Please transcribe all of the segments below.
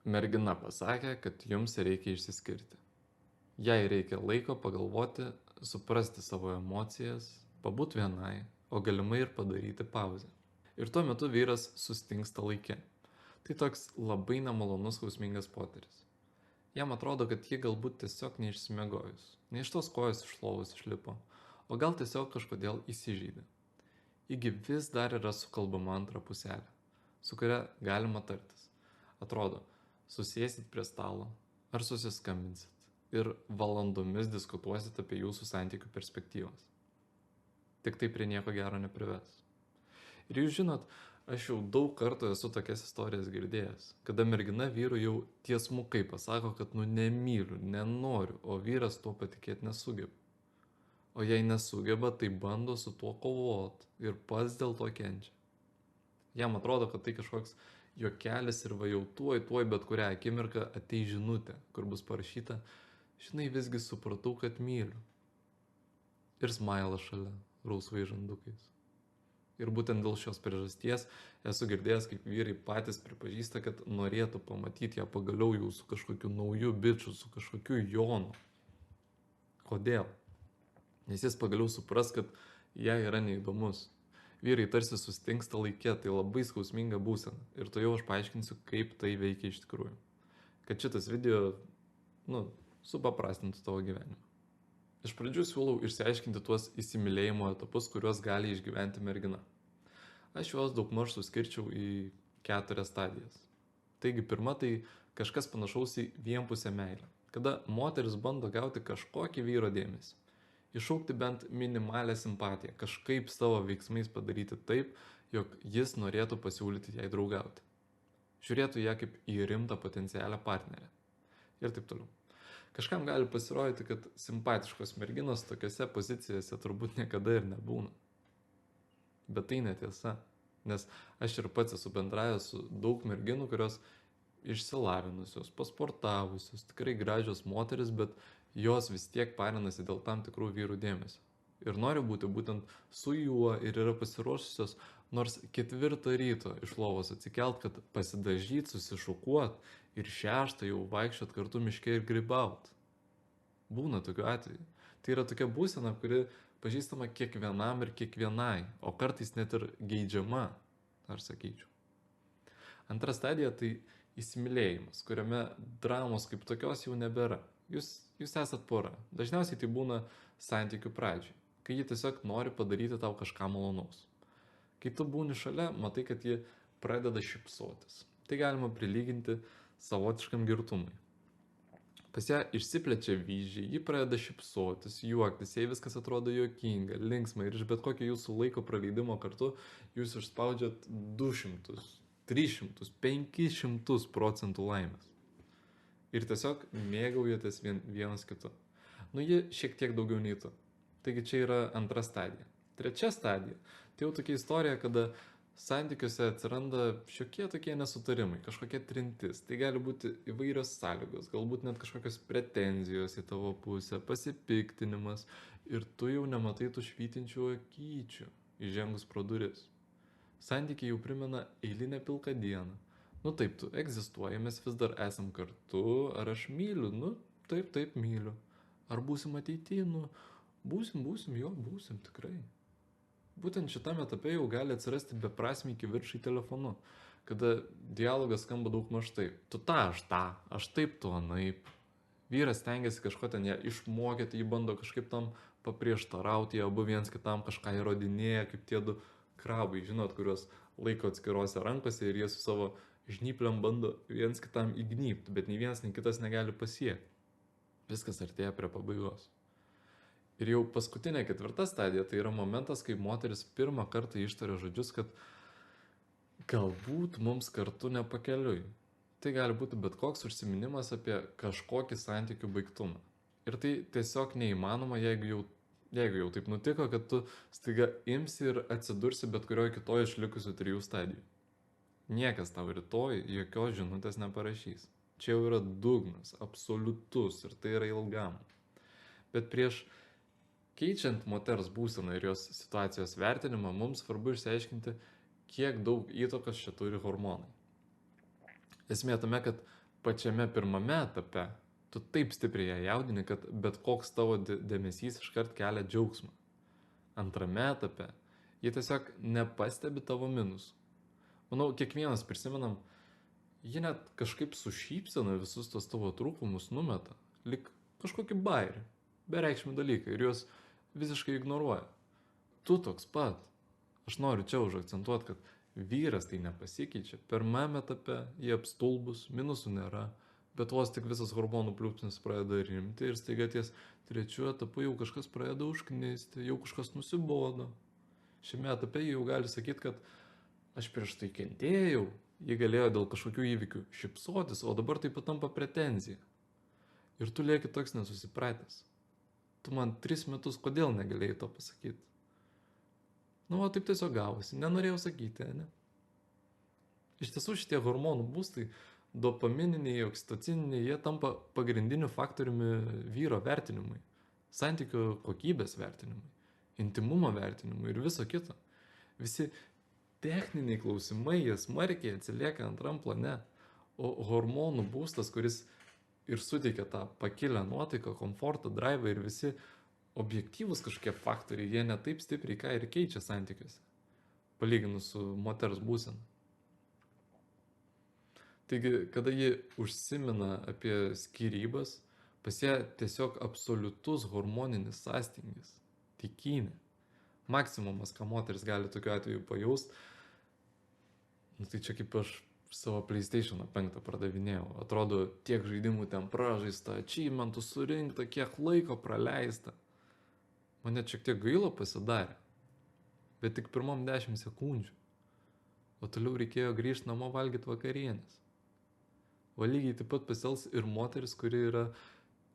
Mergina pasakė, kad jums reikia išsiskirti. Jai reikia laiko pagalvoti, suprasti savo emocijas, pabūt vienai, o galimai ir padaryti pauzę. Ir tuo metu vyras sustingsta laike. Tai toks labai nemalonus skausmingas potyris. Jam atrodo, kad ji galbūt tiesiog neišsimiegojus, ne iš tos kojos iš lovos išlipo, o gal tiesiog kažkodėl įsižeidė. Igi vis dar yra sukalbama antra puselė, su kuria galima tartis. Atrodo, susėsit prie stalo ar susiskambinsit ir valandomis diskutuosit apie jūsų santykių perspektyvas. Tik tai prie nieko gero neprives. Ir jūs žinot, aš jau daug kartų esu tokias istorijas girdėjęs, kada mergina vyrui jau tiesmukai pasako, kad nemyliu, nenoriu, o vyras tuo patikėti nesugeba. O jei nesugeba, tai bando su tuo kovot ir pats dėl to kenčia. Jam atrodo, kad tai kažkoks juokelis ir va jau tuoj bet kurią akimirką atei žinutė, kur bus parašyta, žinai, visgi supratau, kad myliu. Ir smailas šalia, rausvai žandukais. Ir būtent dėl šios priežasties esu girdėjęs, kaip vyrai patys pripažįsta, kad norėtų pamatyti ją pagaliau jau su kažkokiu nauju biču, su kažkokiu Jonu. Kodėl? Nes jis pagaliau supras, kad jai yra neįdomus. Vyrai tarsi sustingsta laike, tai labai skausminga būsena. Ir to jau aš paaiškinsiu, kaip tai veikia iš tikrųjų. Kad šitas video, supaprastintų tavo gyvenimą. Iš pradžių siūlau išsiaiškinti tuos įsimylėjimo etapus, kuriuos gali išgyventi mergina. Aš juos daugmaž suskirčiau į 4 stadijas. Taigi pirma, tai kažkas panašaus į vienpusę meilę, kada moteris bando gauti kažkokį vyro dėmesį. Iššaukti bent minimalę simpatiją, kažkaip savo veiksmais padaryti taip, jog jis norėtų pasiūlyti jai draugauti. Žiūrėtų ją kaip į rimtą potencialią partnerę. Ir taip toliau. Kažkam gali pasirodyti, kad simpatiškos merginos tokiose pozicijose turbūt niekada ir nebūna. Bet tai netiesa, nes aš ir pats esu bendravęs su daug merginų, kurios išsilavinusios, pasportavusios, tikrai gražios moteris, bet jos vis tiek parinasi dėl tam tikrų vyrų dėmesio. Ir nori būti būtent su juo ir yra pasiruošusios nors 4 ryto iš lovos atsikelt, kad pasidažyt, susišukuot ir 6 jau vaikščiot kartu miške ir grybaut. Būna tokiu atveju. Tai yra tokia būsena, kuri pažįstama kiekvienam ir kiekvienai, o kartais net ir geidžiama, ar sakyčiau. Antra stadija tai įsimylėjimas, kuriame dramos kaip tokios jau nebėra. Jūs esat pora. Dažniausiai tai būna santykių pradžiai, kai ji tiesiog nori padaryti tau kažką malonaus. Kai tu būni šalia, matai, kad ji pradeda šypsotis. Tai galima prilyginti savotiškam girtumui. Pas ją išsiplečia vyzdžiai, ji pradeda šypsotis, juoktis, jai viskas atrodo juokinga, linksma ir iš bet kokio jūsų laiko praleidimo kartu jūs išspaudžiat 200, 300, 500% laimės. Ir tiesiog mėgaujatės vienas kitu. Ji šiek tiek daugiau nei tu. Taigi čia yra antra stadija. Trečia stadija. Tai jau tokia istorija, kada santykiuose atsiranda šiokie tokie nesutarimai, kažkokia trintis. Tai gali būti įvairios sąlygos, galbūt net kažkokios pretenzijos į tavo pusę, pasipiktinimas. Ir tu jau nematai tų švytinčių akyčių, įžengus pro duris. Santykiai jau primena eilinę pilką dieną. Taip, tu egzistuoji, mes vis dar esam kartu, ar aš myliu? Taip, myliu. Ar būsim ateityje? Būsim, tikrai. Būtent šitame etape jau gali atsirasti beprasmiai kivirčai telefonu, kada dialogas skamba daugmaž taip. Tu tą, aš taip, tu anaip. Vyras stengiasi kažko ten ją išmokyti, jį bando kažkaip tam paprieštarauti, jie abu viens kitam kažką įrodinėja, kaip tie du krabai, žinot, kuriuos laiko atskirose rankose ir jie su savo žnypliam bando viens kitam įgnypti, bet nei vienas, nei kitas negali pasiekti. Viskas artėja prie pabaigos. Ir jau paskutinė 4 stadija, tai yra momentas, kai moteris pirmą kartą ištaria žodžius, kad galbūt mums kartu nepakeliui. Tai gali būti bet koks užsiminimas apie kažkokį santykių baigtumą. Ir tai tiesiog neįmanoma, jeigu jau taip nutiko, kad tu staiga imsi ir atsidursi bet kurioje kitoje išlikusių 3 stadijų. Niekas tau rytoj jokios žinutės neparašys. Čia jau yra dugnas, absoliutus ir tai yra ilgam. Bet prieš keičiant moters būseną ir jos situacijos vertinimą, mums svarbu išsiaiškinti, kiek daug įtakos čia turi hormonai. Esmė tame, kad pačiame pirmame etape tu taip stipriai ją jaudini, kad bet koks tavo dėmesys iškart kelia džiaugsmą. Antrame etape jie tiesiog nepastebi tavo minusų. Manau, kiekvienas prisimenam, jie net kažkaip su šypsena visus tos tavo trūkumus numeta, lyg kažkokį bairį, bereikšmį dalyką ir juos visiškai ignoruoja. Tu toks pat. Aš noriu čia užakcentuoti, kad vyras tai nepasikeičia. Pirmame etape jie apstulbus, minusų nėra, bet vos tik visas hormonų pliūpsnis pradeda rimti ir staiga ties trečiu etapu jau kažkas pradeda užknisti, jau kažkas nusibodo. Šiame etape jie jau gali sakyti, kad aš prieš tai kentėjau, jie galėjo dėl kažkokių įvykių šipsotis, o dabar tai patampa pretenzija. Ir tu lieki toks nesusipratęs. Tu man 3 metus kodėl negalėjai to pasakyti? Nu, o taip tiesiog gavosi, nenorėjau sakyti, ne? Iš tiesų šitie hormonų būstai, dopamininiai, oksitocininiai, jie tampa pagrindiniu faktoriumi vyro vertinimui, santykių kokybės vertinimui, intimumo vertinimui ir viso kito. Visi techniniai klausimai, jie smarkiai atsilieka antram plane, o hormonų būstas, kuris ir suteikia tą pakilę nuotaiką, komfortą, drivą ir visi objektyvus kažkokie faktoriai, jie ne taip stipriai ką ir keičia santykiuose, palyginus su moters būsena. Taigi, kada ji užsimina apie skyrybas, pas ją tiesiog absoliutus hormoninis sąstingis, tykynė. Maksimumas, ką moteris gali tokiu atveju pajaust, nu tai čia kaip aš savo PlayStation 5 pardavinėjau. Atrodo, tiek žaidimų ten pražaista, achievementų surinkta, kiek laiko praleista. Man net šiek tiek gaila pasidarė, bet tik pirmom 10 sekundžių. O toliau reikėjo grįžti namo valgyti vakarienės. O lygiai taip pat pasiels ir moteris, kuri yra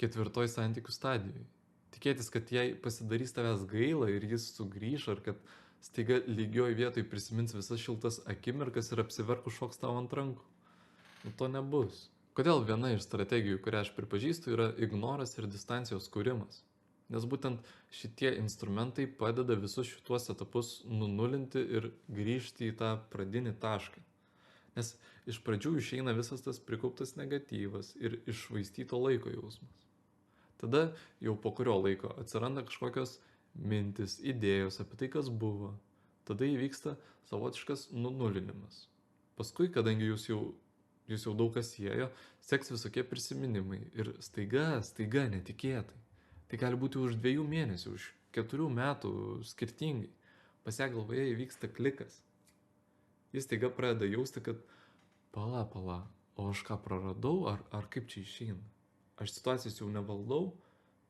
4 santykių stadijoje. Tikėtis, kad jai pasidarys tavęs gaila ir jis sugrįš, ar kad staiga lygioj vietoj prisimins visas šiltas akimirkas ir apsiverkus šoks tau ant rankų. Nu, to nebus. Kodėl viena iš strategijų, kurią aš pripažįstu, yra ignoras ir distancijos kūrimas? Nes būtent šitie instrumentai padeda visus šituos etapus nunulinti ir grįžti į tą pradinį tašką. Nes iš pradžių išeina visas tas prikauptas negatyvas ir iššvaistyto laiko jausmas. Tada jau po kurio laiko atsiranda kažkokios mintis, idėjos apie tai, kas buvo. Tada įvyksta savotiškas nunulinimas. Paskui, kadangi jūs jau daug kas siejo, seks visokie prisiminimai ir staiga netikėtai. Tai gali būti už 2 mėnesių, už 4 metų skirtingai. Pas ją galvoje įvyksta klikas. Jis staiga pradeda jausti, kad pala, o aš ką praradau, ar kaip čia išeina? Aš situacijos jau nevaldau,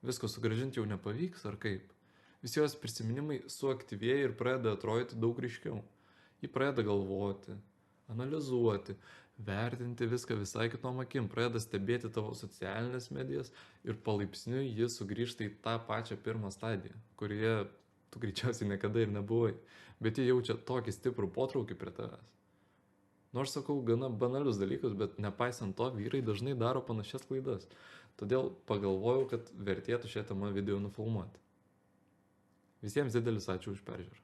visko sugrąžinti jau nepavyks, ar kaip? Visi jos prisiminimai suaktyvėja ir pradeda atrodyti daug ryškiau. Ji pradeda galvoti, analizuoti, vertinti viską visai kitom akim, pradeda stebėti tavo socialinės medijas ir palaipsniui jis sugrįžta į tą pačią pirmą stadiją, kurioje tu greičiausiai niekada ir nebuvai, bet jie jaučia tokį stiprų potraukį prie tavęs. Nors sakau gana banalius dalykus, bet nepaisant to vyrai dažnai daro panašias klaidas, todėl pagalvojau, kad vertėtų šią temą video nufilmuoti. Visiems didelis ačiū už peržiūrą.